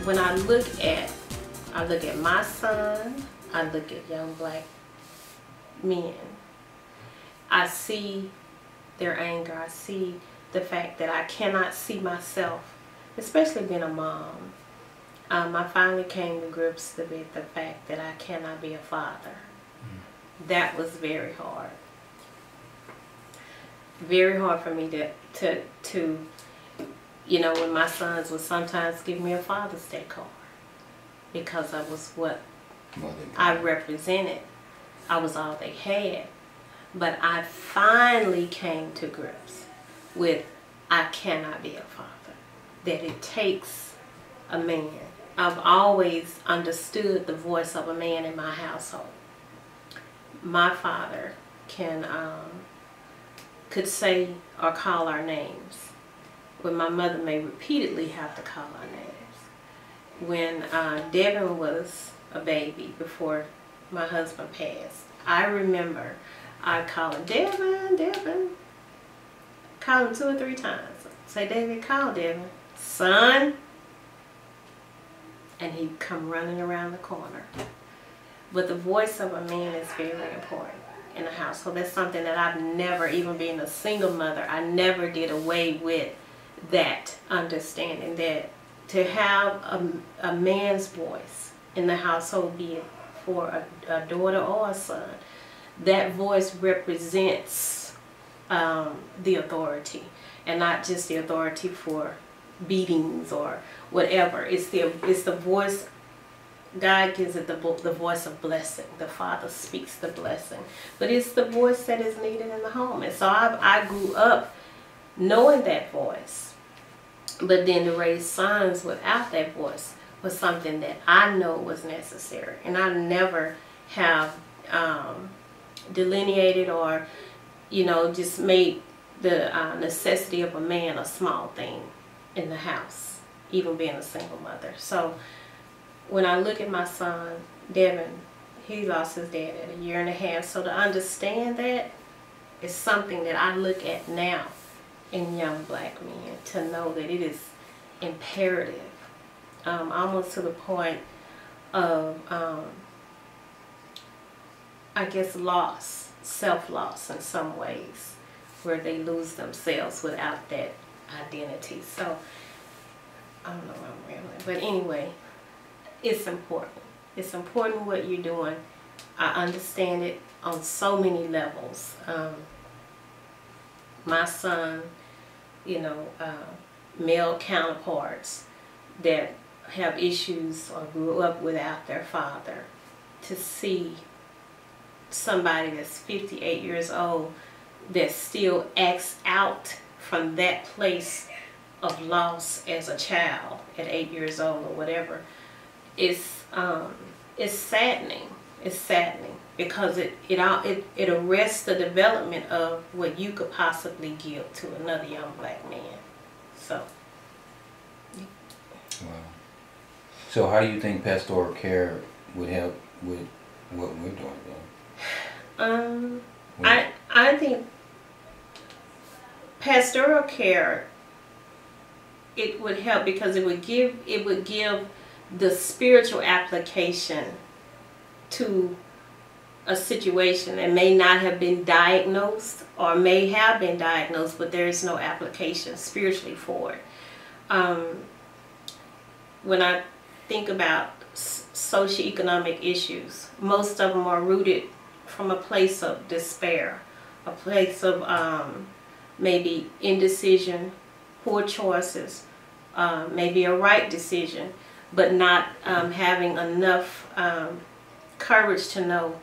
when I look at my son, I look at young black men, I see their anger. I see the fact that I cannot see myself, especially being a mom. I finally came to grips with the fact that I cannot be a father. That was very hard. Very hard for me to you know, when my sons would sometimes give me a Father's Day card because I was what I represented. I was all they had. But I finally came to grips with I cannot be a father. That it takes a man. I've always understood the voice of a man in my household. My father could say or call our names, but my mother may repeatedly have to call our names. When Devin was a baby before my husband passed, I remember I call him, Devin. Call him 2 or 3 times. Say, David, call Devin. Son. And he'd come running around the corner. But the voice of a man is very important in a household. That's something that I've never, even being a single mother, I never did away with that understanding that to have a man's voice in the household, be it for a daughter or a son, that voice represents the authority, and not just the authority for beatings or whatever. It's the voice. God gives it the voice of blessing. The Father speaks the blessing, but it's the voice that is needed in the home. And so I grew up knowing that voice, but then to raise sons without that voice was something that I know was necessary, and I never have delineated or, you know, just made the necessity of a man a small thing in the house, even being a single mother. So when I look at my son, Devin, he lost his dad at 1.5 years. So to understand that is something that I look at now in young black men, to know that it is imperative, almost to the point of, I guess, loss, self-loss in some ways, where they lose themselves without that identity. So, I don't know why I'm rambling, but anyway, it's important. It's important what you're doing. I understand it on so many levels. My son, you know, male counterparts that have issues or grew up without their father, to see somebody that's 58 years old that still acts out from that place of loss as a child at 8 years old or whatever, it's saddening. It's saddening because it arrests the development of what you could possibly give to another young black man. So. Wow. So how do you think pastoral care would help with what we're doing then? I think pastoral care, it would help because it would give the spiritual application to a situation that may not have been diagnosed or may have been diagnosed, but there is no application spiritually for it. When I think about socioeconomic issues, most of them are rooted from a place of despair, a place of maybe indecision, poor choices, maybe a right decision, but not having enough courage to know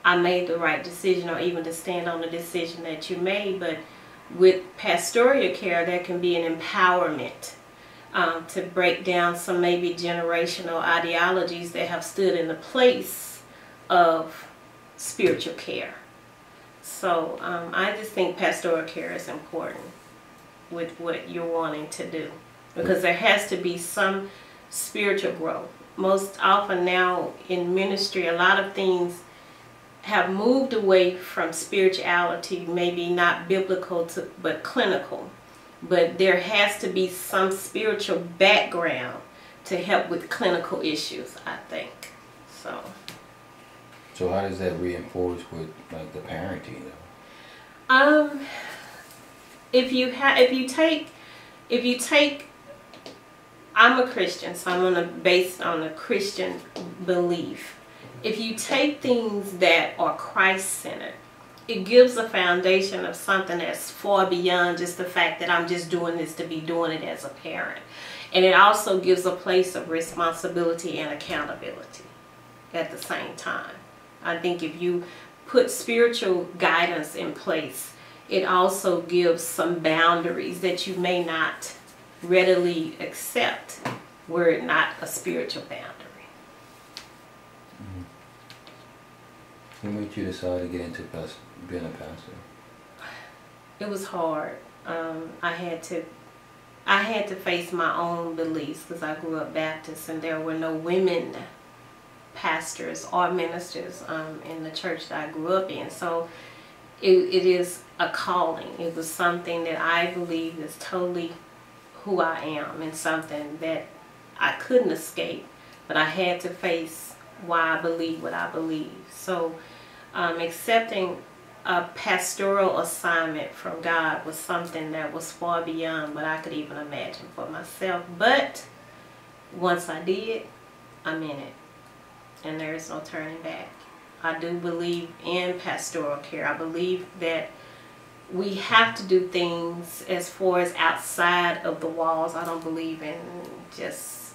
I made the right decision, or even to stand on the decision that you made. But with pastoral care, there can be an empowerment to break down some maybe generational ideologies that have stood in the place of spiritual care. So I just think pastoral care is important with what you're wanting to do, because there has to be some spiritual growth. Most often now in ministry, a lot of things have moved away from spirituality, maybe not biblical but clinical. But there has to be some spiritual background to help with clinical issues, I think. So how does that reinforce with like the parenting though? if you take, I'm a Christian, so I'm gonna based on a Christian belief. If you take things that are Christ-centered, it gives a foundation of something that's far beyond just the fact that I'm just doing this to be doing it as a parent. And it also gives a place of responsibility and accountability at the same time. I think if you put spiritual guidance in place, it also gives some boundaries that you may not readily accept were it not a spiritual boundary. What made you decide to get into being a pastor? It was hard. I had to face my own beliefs because I grew up Baptist and there were no women pastors or ministers in the church that I grew up in. So it is a calling. It was something that I believe is totally who I am and something that I couldn't escape, but I had to face why I believe what I believe. So accepting a pastoral assignment from God was something that was far beyond what I could even imagine for myself. But once I did, I'm in it. And there is no turning back. I do believe in pastoral care. I believe that we have to do things as far as outside of the walls. I don't believe in just,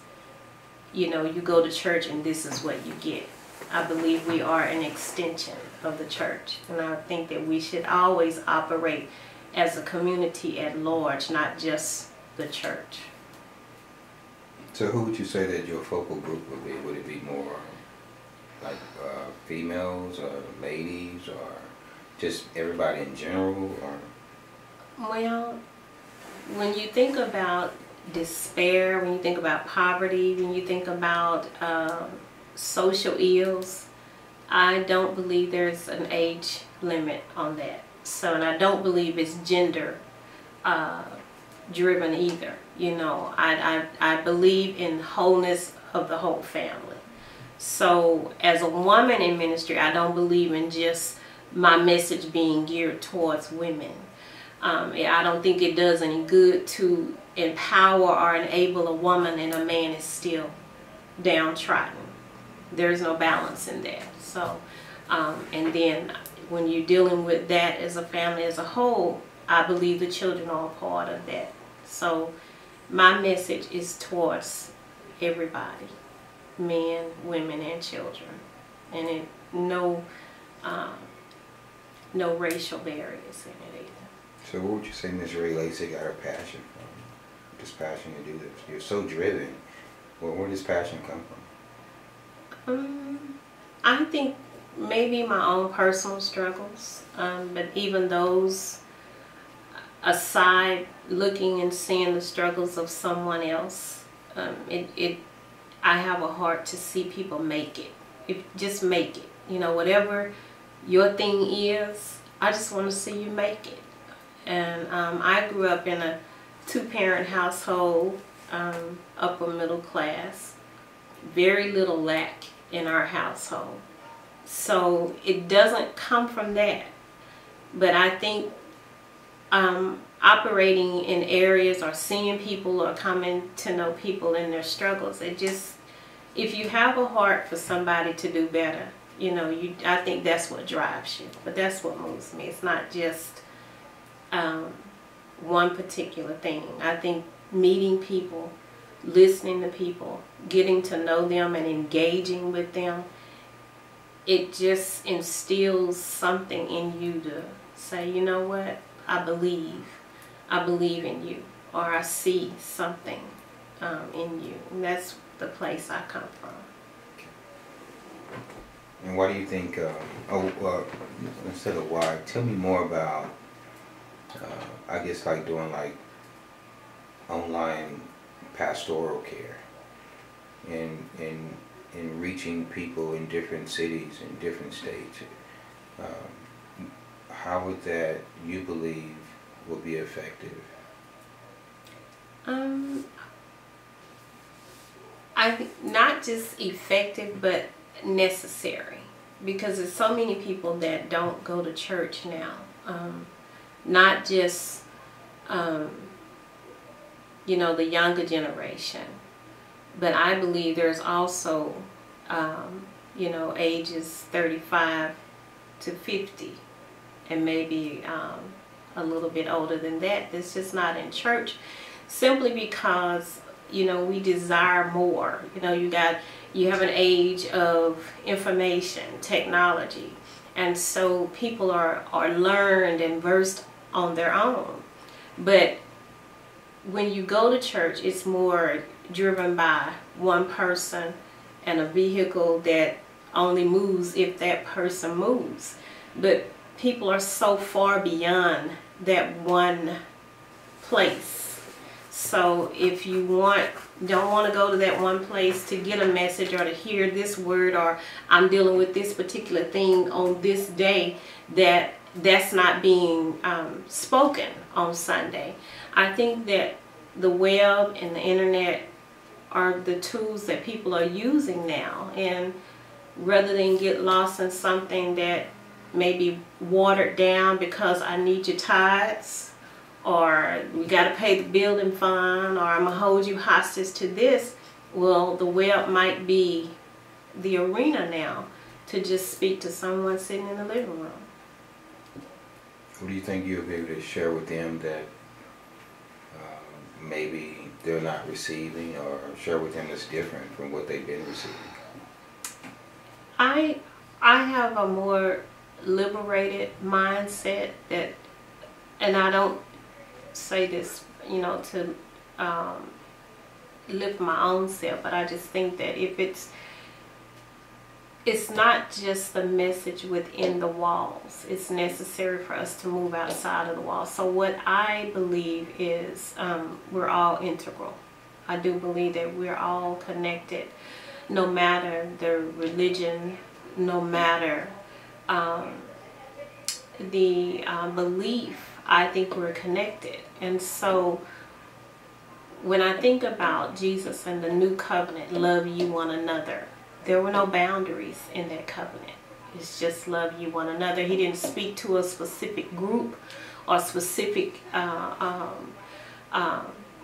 you go to church and this is what you get. I believe we are an extension of the church. And I think that we should always operate as a community at large, not just the church. So who would you say that your focal group would be? Would it be more like females or ladies or just everybody in general? Or? Well, when you think about despair, when you think about poverty, when you think about social ills, I don't believe there's an age limit on that. So, and I don't believe it's gender driven either. I believe in wholeness of the whole family. So as a woman in ministry, I don't believe in just my message being geared towards women. I don't think it does any good to empower or enable a woman and a man is still downtrodden. There's no balance in that. So, and then when you're dealing with that as a family as a whole, I believe the children are a part of that. So my message is towards everybody, men, women, and children, and no racial barriers in it either. So what would you say Ms. Ray Lacy got her passion from? This passion to do this? You're so driven. Where does passion come from? I think maybe my own personal struggles, but even those aside, looking and seeing the struggles of someone else, I have a heart to see people make it. Just make it. Whatever your thing is, I just want to see you make it. And I grew up in a two-parent household, upper middle class, very little lack in our household. So it doesn't come from that. But I think operating in areas or seeing people or coming to know people in their struggles, if you have a heart for somebody to do better, I think that's what drives you. But that's what moves me. It's not just one particular thing. I think meeting people, listening to people, getting to know them and engaging with them, it just instills something in you to say, you know what, I believe in you, or I see something in you. And that's the place I come from. And why do you think, instead of why, tell me more about, I guess like doing like online pastoral care and reaching people in different cities and different states. How would that, you believe, would be effective? I think not just effective, but necessary, because there's so many people that don't go to church now. Not just, you know, the younger generation, but I believe there's also, you know, ages 35 to 50, and maybe a little bit older than that, that's just not in church, simply because, you know, we desire more. You know, you have an age of information, technology, and so people are learned and versed on their own. But when you go to church, it's more driven by one person and a vehicle that only moves if that person moves. But people are so far beyond that one place. So if you don't want to go to that one place to get a message or to hear this word, or I'm dealing with this particular thing on this day that's not being spoken on Sunday. I think that the web and the internet are the tools that people are using now, and rather than get lost in something that may be watered down because I need your tithes, or we got to pay the building fund, or I'm going to hold you hostage to this. Well, the web might be the arena now to just speak to someone sitting in the living room. What do you think you'll be able to share with them that maybe they're not receiving, or share with them that's different from what they've been receiving? I have a more liberated mindset, that, and I don't say this, you know, to lift my own self, but I just think that if it's not just the message within the walls, it's necessary for us to move outside of the walls. So what I believe is we're all integral. I do believe that we're all connected, no matter the religion, no matter the belief. I think we're connected. And so when I think about Jesus and the new covenant, love ye one another, there were no boundaries in that covenant. It's just love ye one another. He didn't speak to a specific group or specific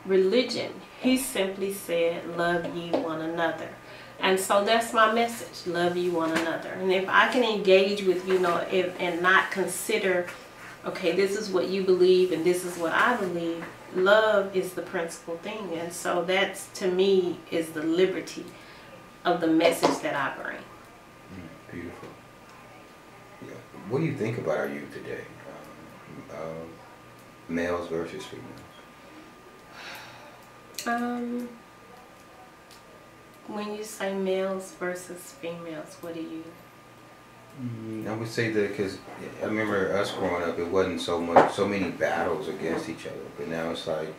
religion. He simply said, love ye one another. And so that's my message, love ye one another. And if I can engage with, you know, and not consider, okay, this is what you believe and this is what I believe, love is the principal thing. And so that's, to me, is the liberty of the message that I bring. Beautiful. Yeah. What do you think about our youth today? Males versus females? When you say males versus females, what do you? I would say that because I remember us growing up, it wasn't so many battles against each other, but now it's like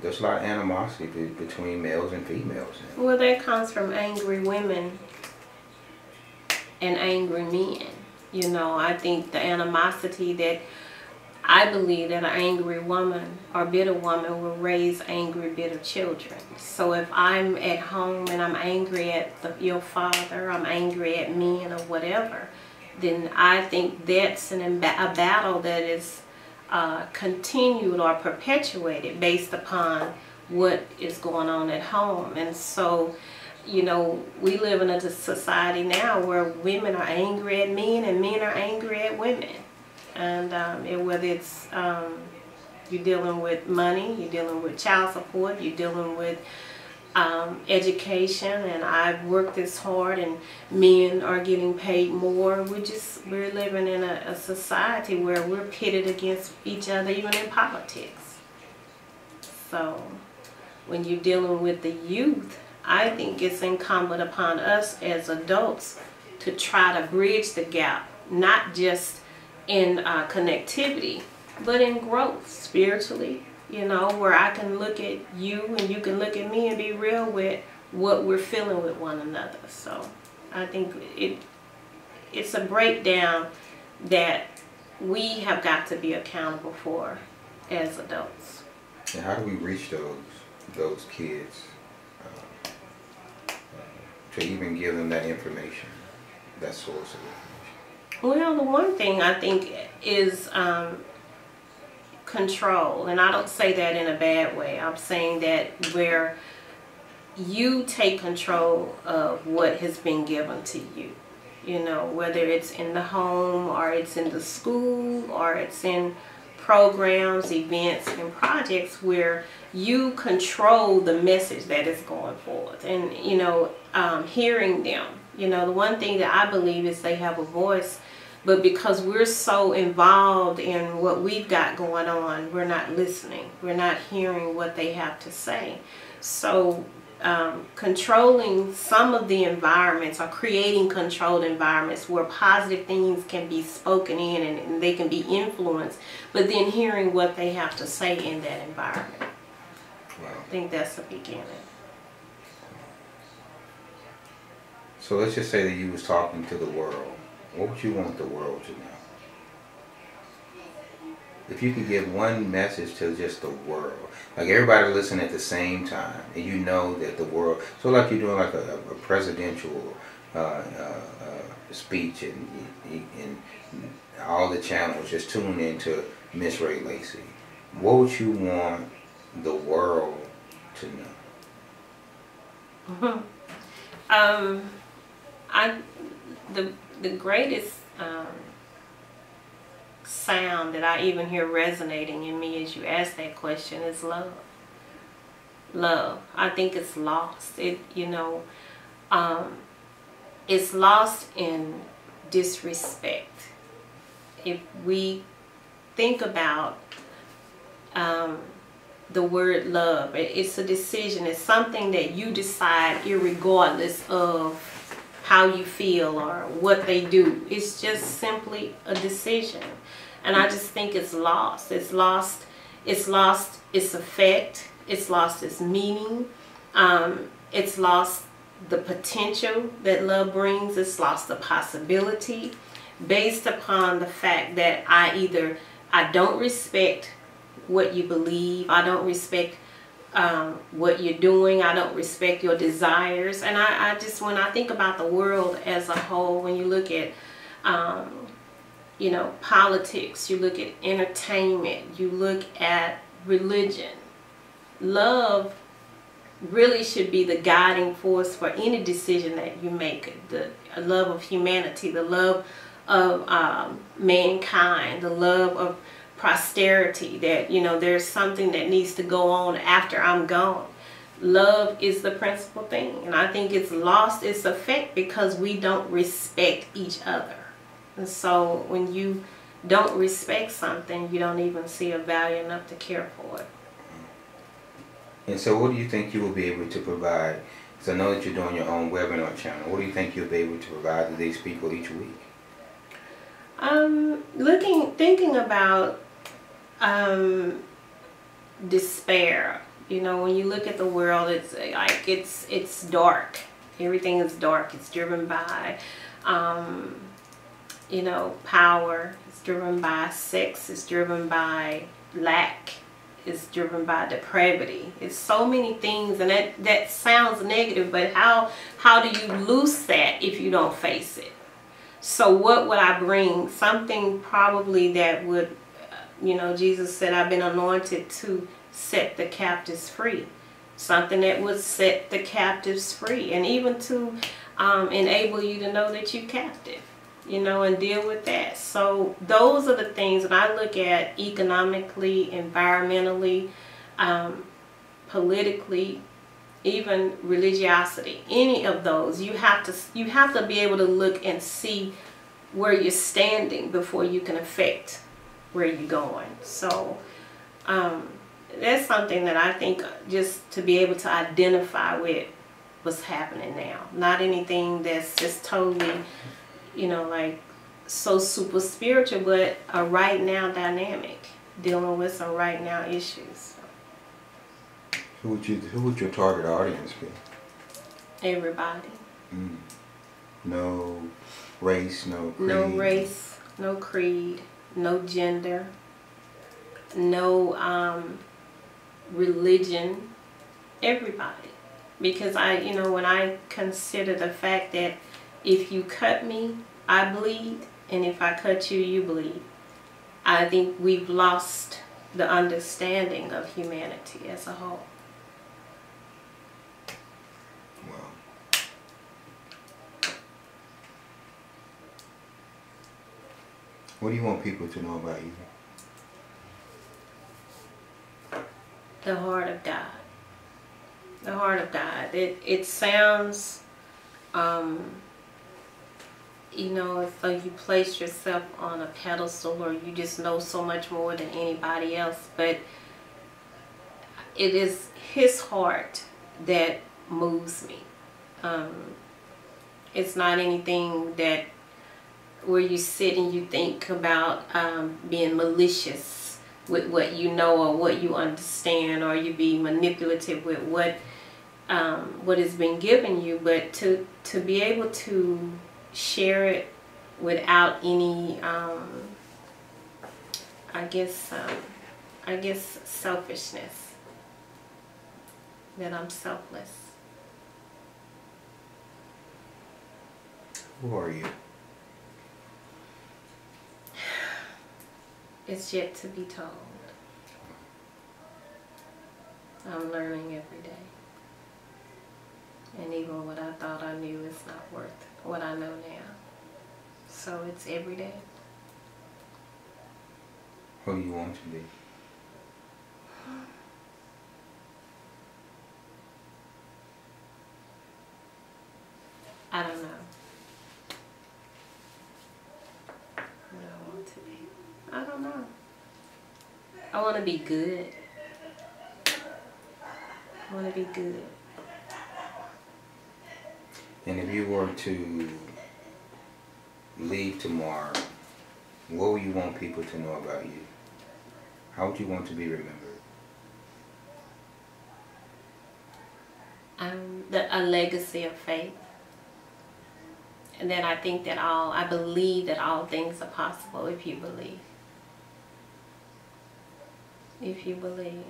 there's a lot of animosity between males and females now. Well, that comes from angry women and angry men. You know, I think the animosity that I believe that an angry woman or bitter woman will raise angry, bitter children. So if I'm at home and I'm angry at your father, I'm angry at men or whatever, then I think that's a battle that is continued or perpetuated based upon what is going on at home. And so, you know, we live in a society now where women are angry at men and men are angry at women. And whether it's you're dealing with money, you're dealing with child support, you're dealing with education, and I've worked this hard and men are getting paid more. We're living in a society where we're pitted against each other, even in politics. So when you're dealing with the youth, I think it's incumbent upon us as adults to try to bridge the gap, not just in connectivity, but in growth spiritually, you know, where I can look at you and you can look at me and be real with what we're feeling with one another. So I think it's a breakdown that we have got to be accountable for as adults. And how do we reach those kids to even give them that information, that source of information? Well, the one thing I think is control, and I don't say that in a bad way. I'm saying that where you take control of what has been given to you. You know, whether it's in the home or it's in the school or it's in programs, events, and projects where you control the message that is going forth. And, you know, hearing them. You know, the one thing that I believe is they have a voice, but because we're so involved in what we've got going on, we're not listening. We're not hearing what they have to say. So controlling some of the environments or creating controlled environments where positive things can be spoken in and they can be influenced, but then hearing what they have to say in that environment. Wow. I think that's the beginning. So let's just say that you was talking to the world. What would you want the world to know? If you could give one message to just the world, like everybody listen at the same time, and you know that the world, so like you're doing like a presidential speech, and all the channels just tune into Miss Ray Lacy. What would you want the world to know? The greatest sound that I even hear resonating in me as you ask that question is love. Love. I think it's lost. It's lost in disrespect. If we think about the word love, it's a decision. It's something that you decide irregardless of how you feel or what they do. It's just simply a decision. And I just think it's lost. It's lost its effect. It's lost its meaning. It's lost the potential that love brings. It's lost the possibility based upon the fact that I don't respect what you believe. I don't respect what you're doing. I don't respect your desires. And I just, when I think about the world as a whole, when you look at you know, politics, you look at entertainment, you look at religion, love really should be the guiding force for any decision that you make. The love of humanity, the love of mankind, the love of posterity, that, you know, there's something that needs to go on after I'm gone. Love is the principal thing, and I think it's lost its effect because we don't respect each other. And so when you don't respect something, you don't even see a value enough to care for it. And so what do you think you will be able to provide? Because I know that you're doing your own webinar channel. What do you think you'll be able to provide to these people each week? Thinking about despair. You know, when you look at the world, it's like it's dark. Everything is dark. It's driven by you know, power. It's driven by sex. It's driven by lack. It's driven by depravity. It's so many things, and that sounds negative, but how do you lose that if you don't face it? So what would I bring? Something probably that would, you know, Jesus said, I've been anointed to set the captives free. Something that would set the captives free, and even to enable you to know that you're captive, you know, and deal with that. So those are the things that I look at economically, environmentally, politically, even religiosity. Any of those, you have to be able to look and see where you're standing before you can affect where you're going. So that's something that I think, just to be able to identify with what's happening now. Not anything that's just totally, you know, like so super spiritual, but a right now dynamic, dealing with some right now issues. Who would your target audience be? Everybody. No race, no creed. No race, no creed, no gender, no religion. Everybody. Because when I consider the fact that if you cut me, I bleed, and if I cut you, you bleed, I think we've lost the understanding of humanity as a whole. Well, what do you want people to know about you? The heart of God. The heart of God. It sounds, it's like you place yourself on a pedestal, or you just know so much more than anybody else. But it is His heart that moves me. It's not anything that where you sit and you think about being malicious with what you know or what you understand, or you be manipulative with what has been given you, but to be able to share it without any I guess selfishness, that I'm selfless. Who are you? It's yet to be told. I'm learning every day. And even what I thought I knew is not worth what I know now. So it's every day. Who you want to be? I don't know. What I want to be. I don't know. I want to be good. I want to be good. And if you were to leave tomorrow, what would you want people to know about you? How would you want to be remembered? A legacy of faith. And then I believe that all things are possible if you believe. If you believe.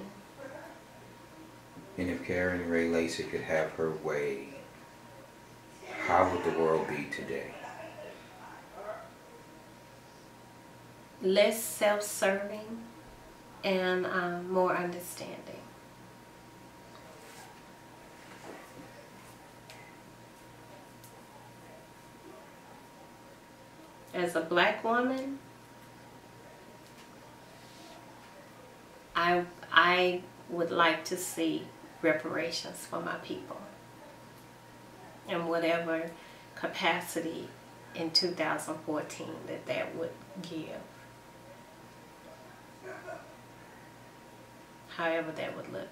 And if Caryn Ray Lacy could have her way, how would the world be today? Less self-serving and more understanding. As a black woman, I would like to see reparations for my people in whatever capacity in 2014 that would give. However that would look.